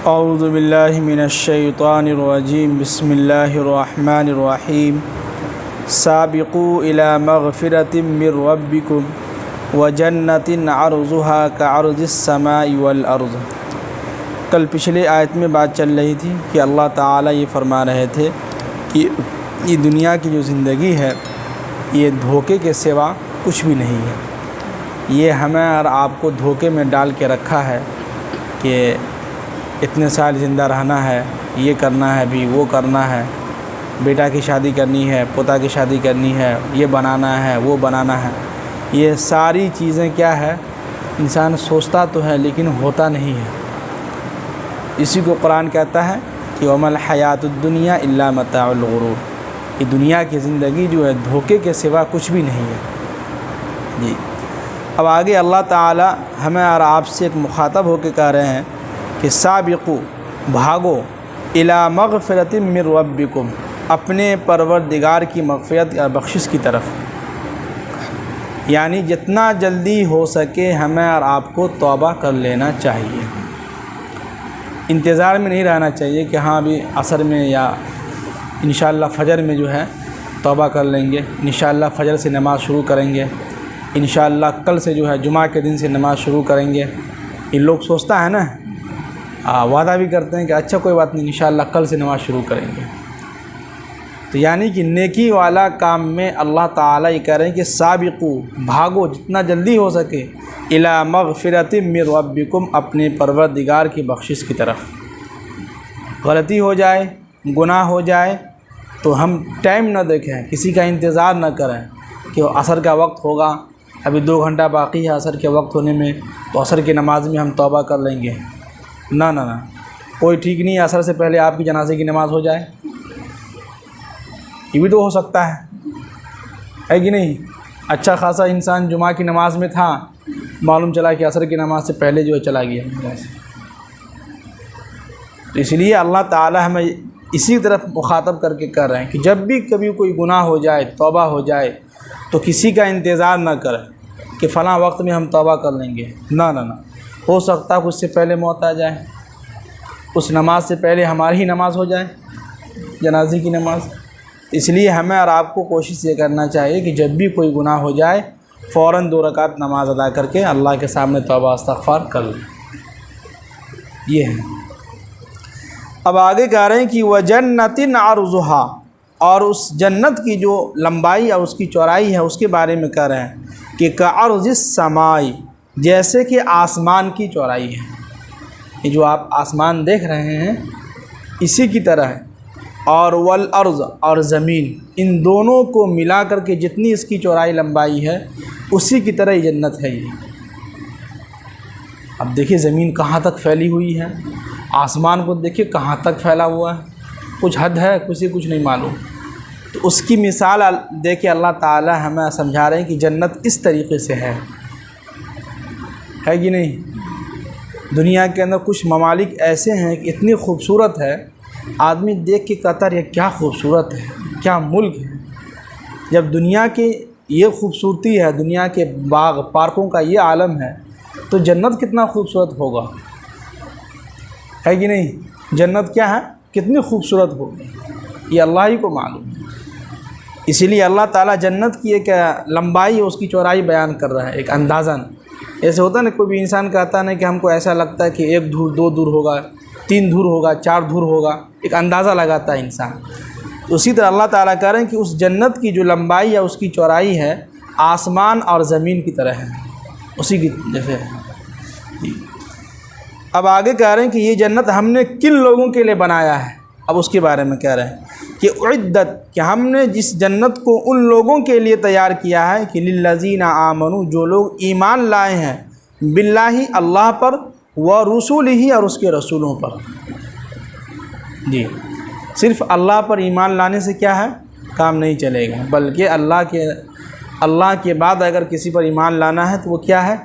اعوذ باللہ من الشیطان الرجیم بسم اللہ الرحمن الرحیم سابقوا الی مغفرۃ من ربکم وجنۃ عرضھا کعرض السماء والارض۔ کل پچھلے آیت میں بات چل رہی تھی کہ اللہ تعالیٰ یہ فرما رہے تھے کہ یہ دنیا کی جو زندگی ہے یہ دھوکے کے سوا کچھ بھی نہیں ہے۔ یہ ہمیں اور آپ کو دھوکے میں ڈال کے رکھا ہے کہ اتنے سال زندہ رہنا ہے، یہ کرنا ہے، بھی وہ کرنا ہے، بیٹا کی شادی کرنی ہے، پوتا کی شادی کرنی ہے، یہ بنانا ہے، وہ بنانا ہے۔ یہ ساری چیزیں کیا ہے، انسان سوچتا تو ہے لیکن ہوتا نہیں ہے۔ اسی کو قرآن کہتا ہے کہ وَمَا الْحَيَاةُ الدُّنْيَا إِلَّا مَتَاعُ الْغُرُورِ۔ یہ دنیا کی زندگی جو ہے دھوکے کے سوا کچھ بھی نہیں ہے۔ جی اب آگے اللہ تعالی ہمیں اور آپ سے ایک مخاطب ہو کے کہہ رہے ہیں کہ سابقو، بھاگو، الی مغفرۃ من ربکم، اپنے پروردگار کی مغفرت یا بخشش کی طرف۔ یعنی جتنا جلدی ہو سکے ہمیں اور آپ کو توبہ کر لینا چاہیے۔ انتظار میں نہیں رہنا چاہیے کہ ہاں ابھی عصر میں یا انشاءاللہ فجر میں جو ہے توبہ کر لیں گے، انشاءاللہ فجر سے نماز شروع کریں گے، انشاءاللہ کل سے جو ہے جمعہ کے دن سے نماز شروع کریں گے۔ یہ لوگ سوچتا ہے نا، وعدہ بھی کرتے ہیں کہ اچھا کوئی بات نہیں انشاءاللہ کل سے نماز شروع کریں گے۔ تو یعنی کہ نیکی والا کام میں اللہ تعالیٰ یہ کہہ رہے ہیں کہ سابقو، بھاگو جتنا جلدی ہو سکے، الی مغفرۃ من ربکم، اپنے پروردگار کی بخشش کی طرف۔ غلطی ہو جائے، گناہ ہو جائے تو ہم ٹائم نہ دیکھیں، کسی کا انتظار نہ کریں کہ عصر کا وقت ہوگا، ابھی 2 گھنٹہ باقی ہے عصر کے وقت ہونے میں، تو عصر کی نماز میں ہم توبہ کر لیں گے۔ نہ کوئی ٹھیک نہیں ہے عصر سے پہلے آپ کی جنازے کی نماز ہو جائے، یہ بھی تو ہو سکتا ہے کہ نہیں؟ اچھا خاصا انسان جمعہ کی نماز میں تھا، معلوم چلا کہ عصر کی نماز سے پہلے جو ہے چلا گیا۔ تو اس لیے اللہ تعالی ہمیں اسی طرف مخاطب کر کے کہہ رہے ہیں کہ جب بھی کبھی کوئی گناہ ہو جائے، توبہ ہو جائے، تو کسی کا انتظار نہ کریں کہ فلاں وقت میں ہم توبہ کر لیں گے۔ نہ ہو سکتا ہے کہ اس سے پہلے موت آ جائے، اس نماز سے پہلے ہماری ہی نماز ہو جائے، جنازے کی نماز۔ اس لیے ہمیں اور آپ کو کوشش یہ کرنا چاہیے کہ جب بھی کوئی گناہ ہو جائے فوراً 2 رکعت نماز ادا کر کے اللہ کے سامنے توبہ استغفار کر لیں۔ یہ ہے۔ اب آگے کہہ رہے ہیں کہ وَجَنَّةٍ عَرْضُهَا، اور اس جنت کی جو لمبائی اور اس کی چوڑائی ہے اس کے بارے میں کہہ رہے ہیں کہ کعرض السماء، جیسے کہ آسمان کی چوڑائی ہے۔ یہ جو آپ آسمان دیکھ رہے ہیں اسی کی طرح ہے، اور والارض، اور زمین، ان دونوں کو ملا کر کے جتنی اس کی چوڑائی لمبائی ہے اسی کی طرح یہ جنت ہے۔ یہ اب دیکھیے زمین کہاں تک پھیلی ہوئی ہے، آسمان کو دیکھیے کہاں تک پھیلا ہوا ہے، کچھ حد ہے، کچھ نہیں معلوم۔ تو اس کی مثال دے کے اللہ تعالی ہمیں سمجھا رہے ہیں کہ جنت اس طریقے سے ہے کہ نہیں؟ دنیا کے اندر کچھ ممالک ایسے ہیں کہ اتنی خوبصورت ہے، آدمی دیکھ کے کہتا ہے یہ کیا خوبصورت ہے، کیا ملک ہے۔ جب دنیا کی یہ خوبصورتی ہے، دنیا کے باغ پارکوں کا یہ عالم ہے، تو جنت کتنا خوبصورت ہوگا، ہے کہ نہیں؟ جنت کیا ہے، کتنی خوبصورت ہوگی، یہ اللہ ہی کو معلوم ہے۔ اسی لیے اللہ تعالیٰ جنت کی ایک لمبائی اور اس کی چوڑائی بیان کر رہا ہے، ایک اندازاً۔ ایسے ہوتا ہے نا، کوئی بھی انسان کہتا ہے نا کہ ہم کو ایسا لگتا ہے کہ 1 دھور 2 دھور ہوگا، 3 دھور ہوگا، 4 دھور ہوگا، ایک اندازہ لگاتا ہے انسان۔ اسی طرح اللہ تعالیٰ کہہ رہے ہیں کہ اس جنت کی جو لمبائی یا اس کی چوڑائی ہے آسمان اور زمین کی طرح ہے، اسی کی جیسے ہے۔ اب آگے کہہ رہے ہیں کہ یہ جنت ہم نے کن لوگوں کے لیے بنایا ہے، اب اس کے بارے میں کہہ رہے ہیں کہ اعدت، کہ ہم نے جس جنت کو ان لوگوں کے لیے تیار کیا ہے کہ للذین آمنوا، جو لوگ ایمان لائے ہیں باللہ، اللہ پر، ورسولہ، اور اس کے رسولوں پر۔ جی صرف اللہ پر ایمان لانے سے کیا ہے، کام نہیں چلے گا، بلکہ اللہ کے بعد اگر کسی پر ایمان لانا ہے تو وہ کیا ہے،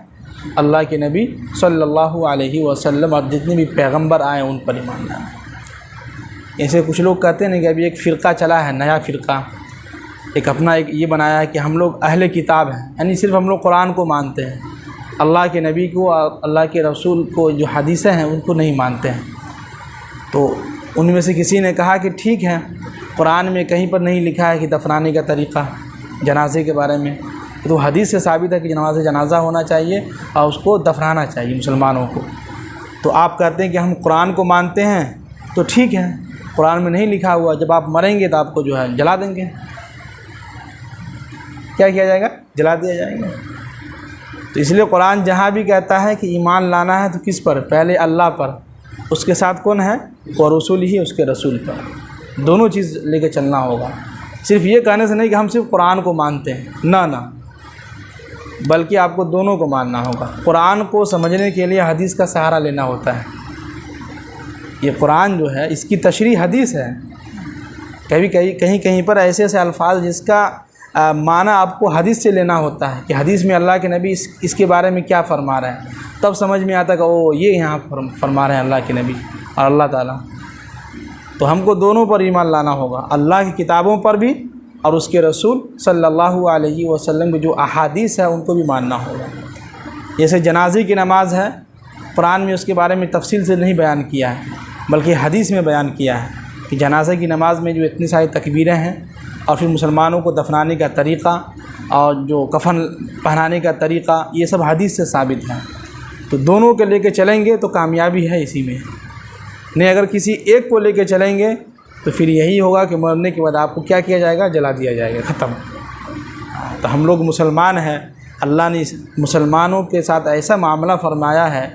اللہ کے نبی صلی اللہ علیہ وسلم اور جتنے بھی پیغمبر آئے ان پر ایمان لانا ہے۔ ایسے کچھ لوگ کہتے ہیں کہ ابھی ایک فرقہ چلا ہے، نیا فرقہ، ایک اپنا ایک یہ بنایا ہے کہ ہم لوگ اہل کتاب ہیں، یعنی صرف ہم لوگ قرآن کو مانتے ہیں، اللہ کے نبی کو اور اللہ کے رسول کو جو حدیثیں ہیں ان کو نہیں مانتے ہیں۔ تو ان میں سے کسی نے کہا کہ ٹھیک ہے، قرآن میں کہیں پر نہیں لکھا ہے کہ دفنانے کا طریقہ جنازے کے بارے میں، تو حدیث سے ثابت ہے کہ جنازہ ہونا چاہیے اور اس کو دفنانا چاہیے مسلمانوں کو۔ تو آپ کہتے ہیں کہ ہم قرآن کو مانتے ہیں، تو ٹھیک ہے، قرآن میں نہیں لکھا ہوا، جب آپ مریں گے تو آپ کو جو ہے جلا دیں گے۔ کیا کیا جائے گا؟ جلا دیا جائے گا۔ تو اس لیے قرآن جہاں بھی کہتا ہے کہ ایمان لانا ہے تو کس پر؟ پہلے اللہ پر، اس کے ساتھ کون ہے؟ اور رسول ہی، اس کے رسول پر، دونوں چیز لے کے چلنا ہوگا۔ صرف یہ کہنے سے نہیں کہ ہم صرف قرآن کو مانتے ہیں، نہ بلکہ آپ کو دونوں کو ماننا ہوگا۔ قرآن کو سمجھنے کے لیے حدیث کا سہارا لینا ہوتا ہے۔ یہ قرآن جو ہے اس کی تشریح حدیث ہے۔ کہیں کہیں پر ایسے ایسے الفاظ جس کا معنی آپ کو حدیث سے لینا ہوتا ہے کہ حدیث میں اللہ کے نبی اس کے بارے میں کیا فرما رہے ہیں، تب سمجھ میں آتا کہ وہ یہ یہاں فرما رہے ہیں اللہ کے نبی اور اللہ تعالیٰ۔ تو ہم کو دونوں پر ایمان لانا ہوگا، اللہ کی کتابوں پر بھی اور اس کے رسول صلی اللہ علیہ وسلم کی جو احادیث ہے ان کو بھی ماننا ہوگا۔ جیسے جنازے کی نماز ہے، قرآن میں اس کے بارے میں تفصیل سے نہیں بیان کیا ہے بلکہ حدیث میں بیان کیا ہے کہ جنازے کی نماز میں جو اتنی ساری تکبیریں ہیں اور پھر مسلمانوں کو دفنانے کا طریقہ اور جو کفن پہنانے کا طریقہ، یہ سب حدیث سے ثابت ہے۔ تو دونوں کے لے کے چلیں گے تو کامیابی ہے اسی میں، نہیں اگر کسی ایک کو لے کے چلیں گے تو پھر یہی ہوگا کہ مرنے کے بعد آپ کو کیا کیا جائے گا؟ جلا دیا جائے گا، ختم۔ تو ہم لوگ مسلمان ہیں، اللہ نے مسلمانوں کے ساتھ ایسا معاملہ فرمایا ہے،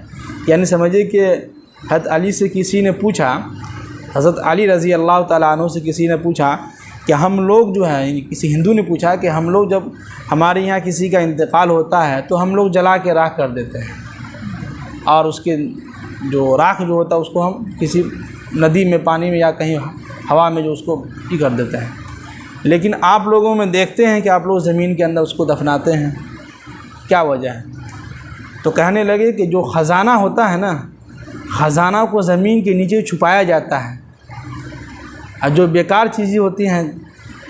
یعنی سمجھے کہ حضرت علی سے کسی نے پوچھا، حضرت علی رضی اللہ تعالیٰ عنہ سے کسی نے پوچھا کہ ہم لوگ جو ہے، یعنی کسی ہندو نے پوچھا کہ ہم لوگ جب ہمارے یہاں کسی کا انتقال ہوتا ہے تو ہم لوگ جلا کے راکھ کر دیتے ہیں، اور اس کے جو راکھ جو ہوتا ہے اس کو ہم کسی ندی میں، پانی میں یا کہیں ہوا میں جو اس کو کر دیتے ہیں، لیکن آپ لوگوں میں دیکھتے ہیں کہ آپ لوگ زمین کے اندر اس کو دفناتے ہیں، کیا وجہ ہے؟ تو کہنے لگے کہ جو خزانہ ہوتا ہے نا، خزانہ کو زمین کے نیچے چھپایا جاتا ہے، اور جو بیکار چیزیں ہوتی ہیں،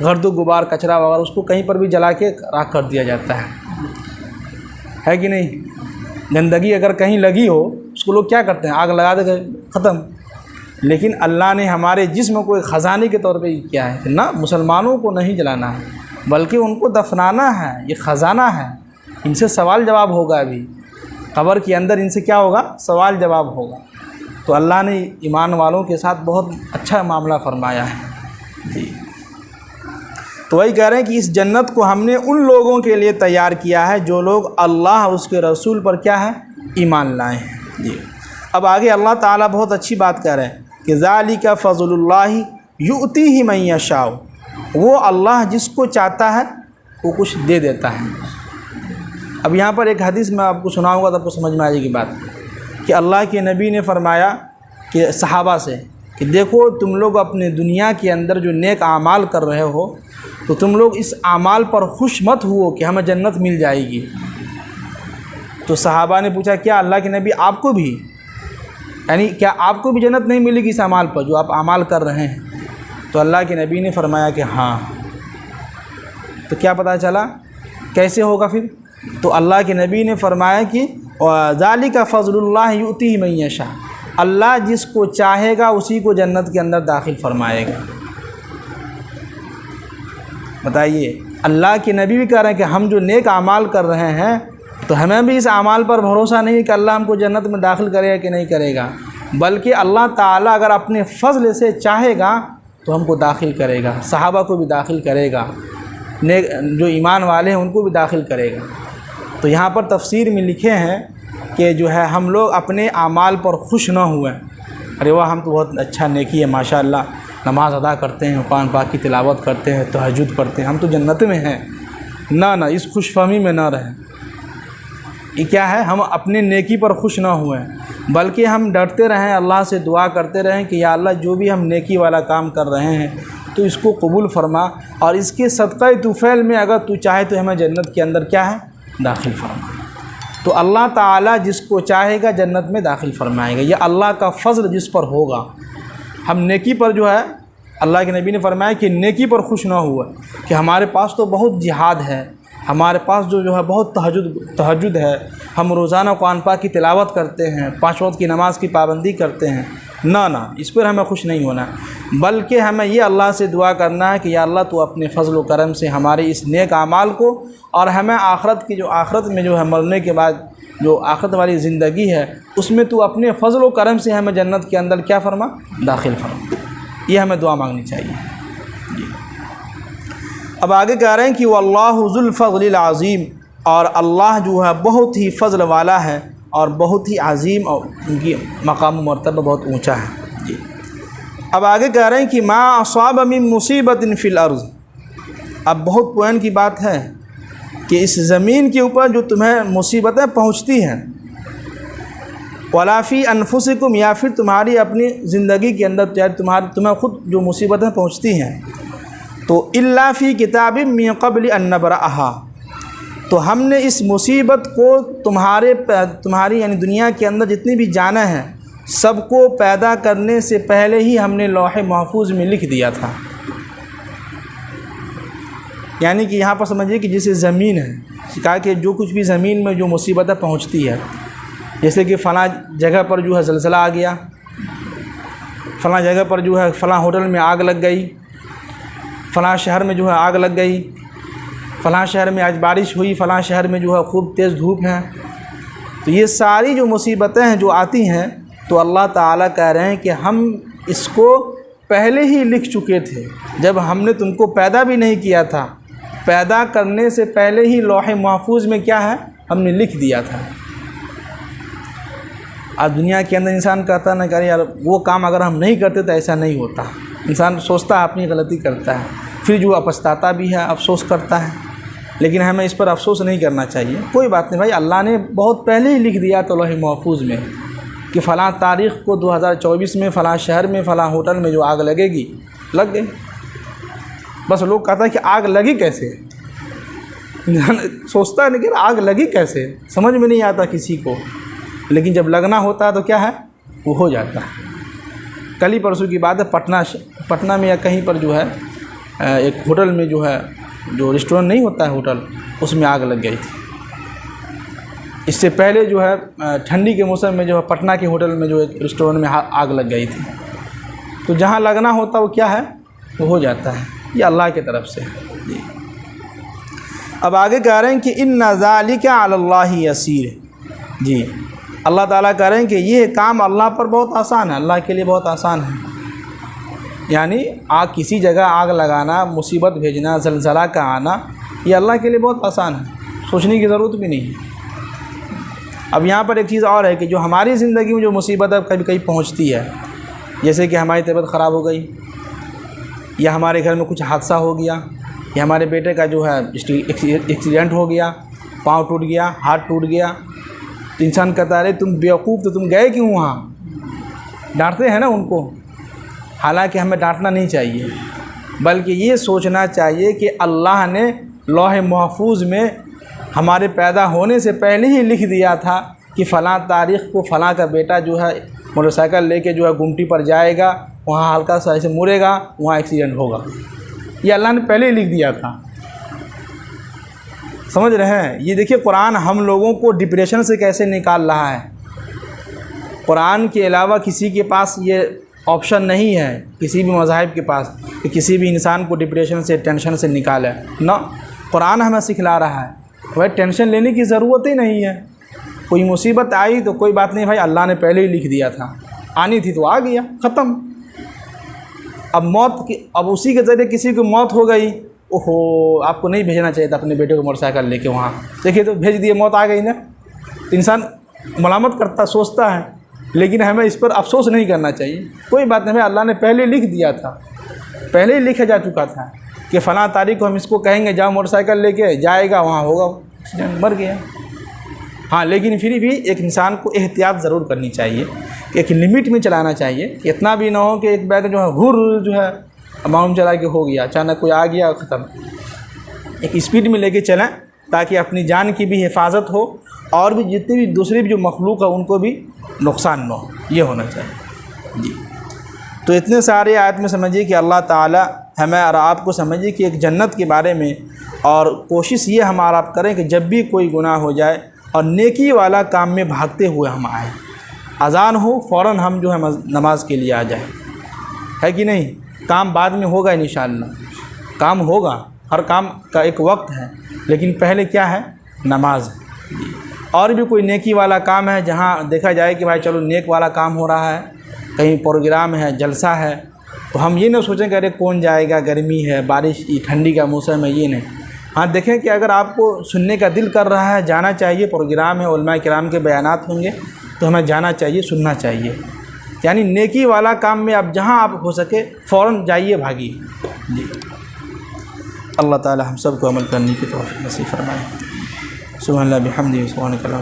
گرد و غبار، کچرا وغیرہ، اس کو کہیں پر بھی جلا کے راکھ کر دیا جاتا ہے کہ نہیں؟ گندگی اگر کہیں لگی ہو اس کو لوگ کیا کرتے ہیں؟ آگ لگا دے گئے، ختم۔ لیکن اللہ نے ہمارے جسم کو ایک خزانے کے طور پہ کیا ہے کہ نہ، مسلمانوں کو نہیں جلانا ہے بلکہ ان کو دفنانا ہے، یہ خزانہ ہے، ان سے سوال جواب ہوگا، ابھی قبر کے اندر ان سے کیا ہوگا؟ سوال جواب ہوگا۔ تو اللہ نے ایمان والوں کے ساتھ بہت اچھا معاملہ فرمایا ہے جی۔ تو وہی کہہ رہے ہیں کہ اس جنت کو ہم نے ان لوگوں کے لیے تیار کیا ہے جو لوگ اللہ اس کے رسول پر کیا ہے؟ ایمان لائے ہیں جی۔ اب آگے اللہ تعالیٰ بہت اچھی بات کہہ رہے ہیں کہ ذالک فضل اللہ یؤتیہ من یشاء، وہ اللہ جس کو چاہتا ہے وہ کچھ دے دیتا ہے۔ اب یہاں پر ایک حدیث میں آپ کو سناؤں گا تو آپ کو سمجھ میں آئے گی بات، کہ اللہ کے نبی نے فرمایا کہ صحابہ سے کہ دیکھو تم لوگ اپنے دنیا کے اندر جو نیک اعمال کر رہے ہو تو تم لوگ اس اعمال پر خوش مت ہو کہ ہمیں جنت مل جائے گی۔ تو صحابہ نے پوچھا کیا اللہ کے نبی آپ کو بھی، یعنی کیا آپ کو بھی جنت نہیں ملے گی اس اعمال پر جو آپ اعمال کر رہے ہیں؟ تو اللہ کے نبی نے فرمایا کہ ہاں۔ تو کیا پتہ چلا کیسے ہوگا پھر؟ تو اللہ کے نبی نے فرمایا کہ ذالک فضل اللہ یؤتیہ من یشاء، اللہ جس کو چاہے گا اسی کو جنت کے اندر داخل فرمائے گا۔ بتائیے، اللہ کے نبی بھی کہہ رہے ہیں کہ ہم جو نیک اعمال کر رہے ہیں تو ہمیں بھی اس اعمال پر بھروسہ نہیں کہ اللہ ہم کو جنت میں داخل کرے گا کہ نہیں کرے گا، بلکہ اللہ تعالیٰ اگر اپنے فضل سے چاہے گا تو ہم کو داخل کرے گا، صحابہ کو بھی داخل کرے گا، نیک جو ایمان والے ہیں ان کو بھی داخل کرے گا۔ تو یہاں پر تفسیر میں لکھے ہیں کہ جو ہے ہم لوگ اپنے اعمال پر خوش نہ ہوئیں، ارے واہ ہم تو بہت اچھا نیکی ہے ماشاءاللہ، نماز ادا کرتے ہیں، قرآن پاک کی تلاوت کرتے ہیں، تہجد پڑھتے ہیں، ہم تو جنت میں ہیں، نہ اس خوش فہمی میں نہ رہیں۔ یہ کیا ہے؟ ہم اپنے نیکی پر خوش نہ ہوئیں بلکہ ہم ڈرتے رہیں، اللہ سے دعا کرتے رہیں کہ یا اللہ جو بھی ہم نیکی والا کام کر رہے ہیں تو اس کو قبول فرما، اور اس کے صدقہ طفیل میں اگر تو چاہے تو ہمیں جنت کے اندر کیا ہے؟ داخل فرما۔ تو اللہ تعالیٰ جس کو چاہے گا جنت میں داخل فرمائے گا، یہ اللہ کا فضل جس پر ہوگا۔ ہم نیکی پر جو ہے، اللہ کے نبی نے فرمایا کہ نیکی پر خوش نہ ہوا کہ ہمارے پاس تو بہت جہاد ہے، ہمارے پاس جو ہے بہت تہجد ہے، ہم روزانہ قرآن پاک کی تلاوت کرتے ہیں، 5 وقت کی نماز کی پابندی کرتے ہیں، نہ اس پر ہمیں خوش نہیں ہونا، بلکہ ہمیں یہ اللہ سے دعا کرنا ہے کہ یا اللہ تو اپنے فضل و کرم سے ہمارے اس نیک اعمال کو اور ہمیں آخرت میں جو ہے مرنے کے بعد جو آخرت والی زندگی ہے اس میں تو اپنے فضل و کرم سے ہمیں جنت کے اندر کیا فرما، داخل فرما۔ یہ ہمیں دعا مانگنی چاہیے۔ اب آگے کہہ رہے ہیں کہ واللہ ذو الفضل العظیم، اور اللہ جو ہے بہت ہی فضل والا ہے اور بہت ہی عظیم، اور ان کی مقام و مرتبہ بہت اونچا ہے۔ جی اب آگے کہہ رہے ہیں کہ ما اصاب من مصیبت فی الارض، اب بہت پوائنٹ کی بات ہے کہ اس زمین کے اوپر جو تمہیں مصیبتیں پہنچتی ہیں، ولا فی انفسکم، یا پھر تمہاری اپنی زندگی کے اندر تمہیں خود جو مصیبتیں پہنچتی ہیں، تو الا فی کتاب من قبل ان نبرأھا، تو ہم نے اس مصیبت کو تمہاری یعنی دنیا کے اندر جتنی بھی جانیں ہیں سب کو پیدا کرنے سے پہلے ہی ہم نے لوح محفوظ میں لکھ دیا تھا۔ یعنی کہ یہاں پر سمجھیے کہ جیسے زمین ہے، کہا کہ جو کچھ بھی زمین میں جو مصیبتیں پہنچتی ہے، جیسے کہ فلاں جگہ پر جو ہے زلزلہ آ گیا، فلاں جگہ پر جو ہے فلاں ہوٹل میں آگ لگ گئی، فلاں شہر میں جو ہے آگ لگ گئی، فلاں شہر میں آج بارش ہوئی، فلاں شہر میں جو ہے خوب تیز دھوپ ہے، تو یہ ساری جو مصیبتیں ہیں جو آتی ہیں تو اللہ تعالیٰ کہہ رہے ہیں کہ ہم اس کو پہلے ہی لکھ چکے تھے، جب ہم نے تم کو پیدا بھی نہیں کیا تھا، پیدا کرنے سے پہلے ہی لوح محفوظ میں کیا ہے ہم نے لکھ دیا تھا۔ آج دنیا کے اندر انسان کہتا نہ کہ یار وہ کام اگر ہم نہیں کرتے تو ایسا نہیں ہوتا، انسان سوچتا ہے اپنی غلطی کرتا ہے، پھر جو پچھتاتا بھی ہے، افسوس کرتا ہے، لیکن ہمیں اس پر افسوس نہیں کرنا چاہیے۔ کوئی بات نہیں بھائی، اللہ نے بہت پہلے ہی لکھ دیا تو لوح محفوظ میں کہ فلاں تاریخ کو 2024 میں فلاں شہر میں فلاں ہوٹل میں جو آگ لگے گی، لگ گئی۔ بس لوگ کہتا ہے کہ آگ لگی کیسے، سوچتا ہے لیکن آگ لگی کیسے، سمجھ میں نہیں آتا کسی کو، لیکن جب لگنا ہوتا ہے تو کیا ہے وہ ہو جاتا ہے۔ کل ہی پرسوں کی بات ہے، پٹنہ میں یا کہیں پر جو ہے ایک ہوٹل میں جو ہے جو ریسٹورینٹ نہیں ہوتا ہے ہوٹل، اس میں آگ لگ گئی تھی۔ اس سے پہلے جو ہے ٹھنڈی کے موسم میں جو ہے پٹنہ کے ہوٹل میں جو ایک ریسٹورینٹ میں آگ لگ گئی تھی۔ تو جہاں لگنا ہوتا وہ کیا ہے وہ ہو جاتا ہے، یہ اللہ کی طرف سے ہے۔ اب آگے کہہ رہے ہیں کہ ان ذالک علی اللہ یسیر، جی اللہ تعالیٰ کہہ رہے ہیں کہ یہ کام اللہ پر بہت آسان ہے، اللہ کے لیے بہت آسان ہے۔ یعنی کسی جگہ آگ لگانا، مصیبت بھیجنا، زلزلہ کا آنا، یہ اللہ کے لیے بہت آسان ہے، سوچنے کی ضرورت بھی نہیں ہے۔ اب یہاں پر ایک چیز اور ہے کہ جو ہماری زندگی میں جو مصیبت کبھی کبھی پہنچتی ہے، جیسے کہ ہماری طبیعت خراب ہو گئی، یا ہمارے گھر میں کچھ حادثہ ہو گیا، یا ہمارے بیٹے کا جو ہے ایکسیڈنٹ ہو گیا، پاؤں ٹوٹ گیا، ہاتھ ٹوٹ گیا، تو انسان کہتا ہے تم بیوقوف، تو تم گئے کیوں وہاں؟ ڈانٹتے ہیں نا ان کو، حالانکہ ہمیں ڈانٹنا نہیں چاہیے، بلکہ یہ سوچنا چاہیے کہ اللہ نے لوح محفوظ میں ہمارے پیدا ہونے سے پہلے ہی لکھ دیا تھا کہ فلاں تاریخ کو فلاں کا بیٹا جو ہے موٹر سائیکل لے کے جو ہے گمٹی پر جائے گا، وہاں ہلکا سا ایسے مرے گا، وہاں ایکسیڈنٹ ہوگا۔ یہ اللہ نے پہلے ہی لکھ دیا تھا، سمجھ رہے ہیں؟ یہ دیکھیے قرآن ہم لوگوں کو ڈپریشن سے کیسے نکال رہا ہے۔ قرآن کے علاوہ کسی کے پاس یہ آپشن نہیں ہے، کسی بھی مذاہب کے پاس، کہ کسی بھی انسان کو ڈپریشن سے، ٹینشن سے نکالے، نہ، قرآن ہمیں سکھلا رہا ہے بھائی ٹینشن لینے کی ضرورت ہی نہیں ہے۔ کوئی مصیبت آئی تو کوئی بات نہیں بھائی، اللہ نے پہلے ہی لکھ دیا تھا، آنی تھی تو آ گیا، ختم۔ اب موت کی، اب اسی کے ذریعے کسی کو موت ہو گئی، اوہو آپ کو نہیں بھیجنا چاہیے تھا اپنے بیٹے کو موٹر سائیکل لے کے وہاں، دیکھیے تو بھیج دیے، موت آ گئی نا، تو انسان ملامت کرتا، سوچتا ہے، لیکن ہمیں اس پر افسوس نہیں کرنا چاہیے۔ کوئی بات نہیں، ہمیں اللہ نے پہلے لکھ دیا تھا، پہلے ہی لکھا جا چکا تھا کہ فلاں تاریخ کو ہم اس کو کہیں گے جاؤ موٹر سائیکل لے کے، جائے گا، وہاں ہوگا، مر گیا۔ ہاں لیکن پھر بھی ایک انسان کو احتیاط ضرور کرنی چاہیے، کہ ایک لمٹ میں چلانا چاہیے، کہ اتنا بھی نہ ہو کہ ایک بیگ جو ہے گھر جو ہے معمول چلا کے ہو گیا، اچانک کوئی آ گیا، ختم۔ ایک اسپیڈ میں لے کے چلیں تاکہ اپنی جان کی بھی حفاظت ہو، اور بھی جتنی بھی دوسری بھی جو مخلوق ہے ان کو بھی نقصان نہ ہو، یہ ہونا چاہیے۔ جی تو اتنے سارے آیت میں سمجھیے کہ اللہ تعالی ہمیں اور آپ کو سمجھیے کہ ایک جنت کے بارے میں، اور کوشش یہ ہم اور آپ کریں کہ جب بھی کوئی گناہ ہو جائے اور نیکی والا کام میں بھاگتے ہوئے ہم آئیں، اذان ہو فوراً ہم جو ہے نماز کے لیے آ جائیں، ہے کہ نہیں؟ کام بعد میں ہوگا انشاءاللہ، کام ہوگا، ہر کام کا ایک وقت ہے، لیکن پہلے کیا ہے؟ نماز ہے۔ اور بھی کوئی نیکی والا کام ہے جہاں دیکھا جائے کہ بھائی چلو نیک والا کام ہو رہا ہے، کہیں پروگرام ہے، جلسہ ہے، تو ہم یہ نہ سوچیں کہ ارے کون جائے گا، گرمی ہے، بارش ٹھنڈی کا موسم ہے، یہ نہیں۔ ہاں دیکھیں کہ اگر آپ کو سننے کا دل کر رہا ہے، جانا چاہیے، پروگرام ہے، علماء کرام کے بیانات ہوں گے تو ہمیں جانا چاہیے، سننا چاہیے۔ یعنی نیکی والا کام میں اب جہاں آپ ہو سکے فوراً جائیے، بھاگیے جی۔ اللہ تعالی ہم سب کو عمل کرنے کی توفیق نصیب فرمائے۔ سبحان اللہ بحمدہ، سبحانک اللہ۔